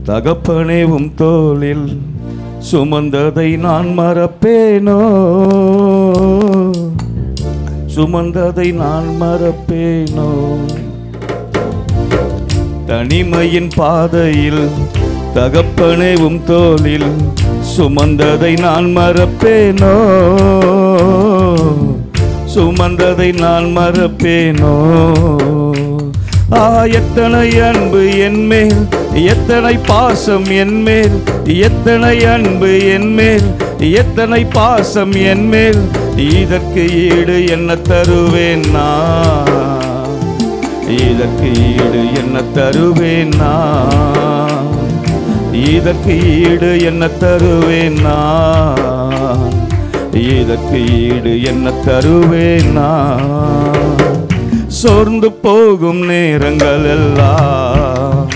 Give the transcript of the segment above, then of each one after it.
தகப்பனே உம் தோளில் சுமந்ததை நான் மறப்பேனோ, சுமந்ததை நான் மறப்பேனோ. தனிமையின் பாதையில் தகப்பனே உம் தோளில் சுமந்ததை நான் மறப்பேனோ, சுமந்ததை நான் மறப்பேனோ. எத்தனை அன்பு என்மேல், எத்தனை பாசம் என்மேல், எத்தனை அன்பு என்மேல், எத்தனை பாசம் என்மேல். இதற்கு ஈடு என்ன தருவேன் நான், இதற்கு ஈடு என்ன தருவேன் நான், இதற்கு ஈடு என்ன தருவேன் நான், இதற்கு ஈடு என்ன தருவேன் நான். சோர்ந்து போகும் நேரங்கள் எல்லாம்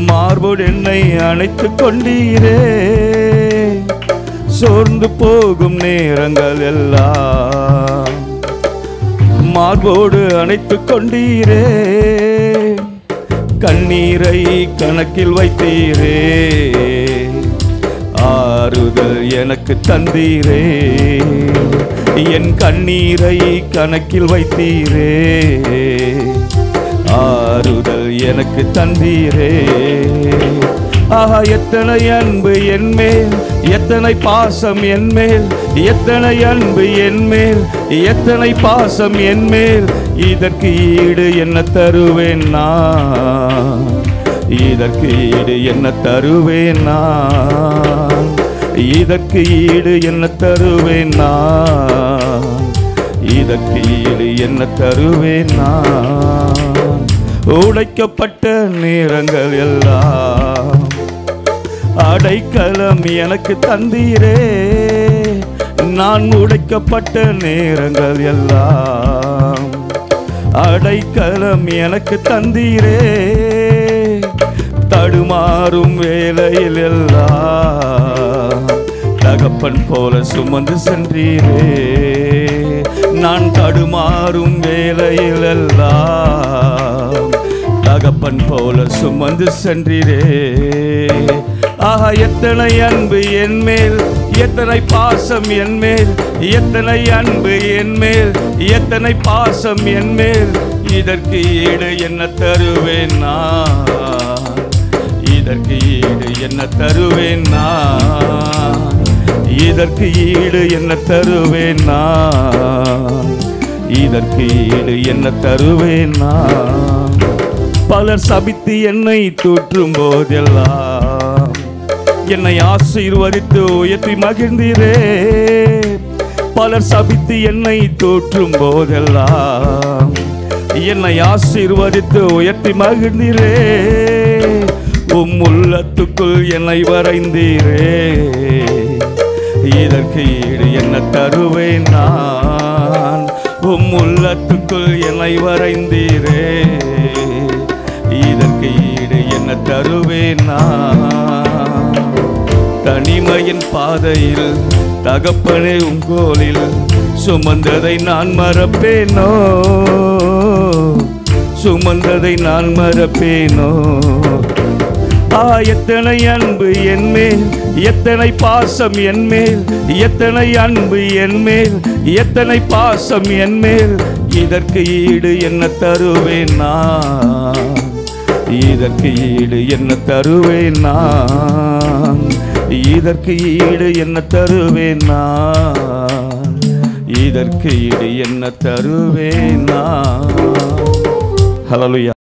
மார்போடு என்னை அணைத்துக் கொண்டீரே, சோர்ந்து போகும் நேரங்கள் எல்லாம் மார்போடு அணைத்துக் கொண்டீரே. கண்ணீரை கணக்கில் வைத்தீரே, ஆறுதல் எனக்கு தந்தீரே. என் கண்ணீரை கணக்கில் வைத்தீரே, ஆறுதல் எனக்கு தந்தீரே. எத்தனை அன்பு என்மேல், எத்தனை பாசம் என்மேல், எத்தனை அன்பு என்மேல், எத்தனை பாசம் என்மேல். இதற்கு ஈடு என்ன தருவேன் நான், இதற்கு ஈடு என்ன தருவேன் நான், இதற்கு ஈடு என்ன தருவேன் நான், இதற்கு ஈடு என்ன தருவேன் நான். உடைக்கப்பட்ட நேரங்கள் எல்லாம் அடைக்கலம் எனக்கு தந்தீரே, நான் உடைக்கப்பட்ட நேரங்கள் எல்லாம் அடைக்கலம் எனக்கு தந்தீரே. தடுமாறும் வேளையில் எல்லாம் தகப்பன் போல சுமந்து சென்றீரே, நான் தடுமாறும் வேளையில் எல்லாம் தகப்பன் போல சுமந்து சென்றீரே. எத்தனை அன்பு என்மேல், எத்தனை பாசம் என்மேல், எத்தனை அன்பு என்மேல், எத்தனை பாசம் என்மேல். இதற்கு ஈடு என்ன தருவேன் நான், இதற்கு ஈடு என்ன தருவேன் நான், இதற்கு ஈடு என்ன தருவேன் நான், இதற்கு ஈடு என்ன தருவேன் நான். பலர் சபித்து என்னை தூற்றும் போதெல்லாம் என்னை ஆசீர்வதித்து உயர்த்தி மகிழ்ந்தீரே. பலர் சபித்து என்னை தூற்றும் போதெல்லாம் என்னை ஆசீர்வதித்து உயர்த்தி மகிழ்ந்தீரே. உம் உள்ளத்துக்குள் என்னை வரைந்தீரே, இதற்கு ஈடு என்ன தருவேன் நான். உம் உள்ளத்துக்குள் என்னை வரைந்தீரே, இதற்கு ஈடு என்ன தருவேன் நான். தனிமையின் பாதையில் தகப்பனே உம் தோளில் சுமந்ததை நான் மறப்பேனோ, சுமந்ததை நான் மறப்பேனோ. எத்தனை அன்பு என்மேல், எத்தனை பாசம் என்மேல், எத்தனை அன்பு என்மேல், எத்தனை பாசம் என்மேல். இதற்கு ஈடு என்ன தருவேன் நான், இதற்கு ஈடு என்ன தருவேன் நான், இதற்கு ஈடு என்ன தருவேன் நான், இதற்கு ஈடு என்ன தருவேன் நான். ஹல்லேலூயா.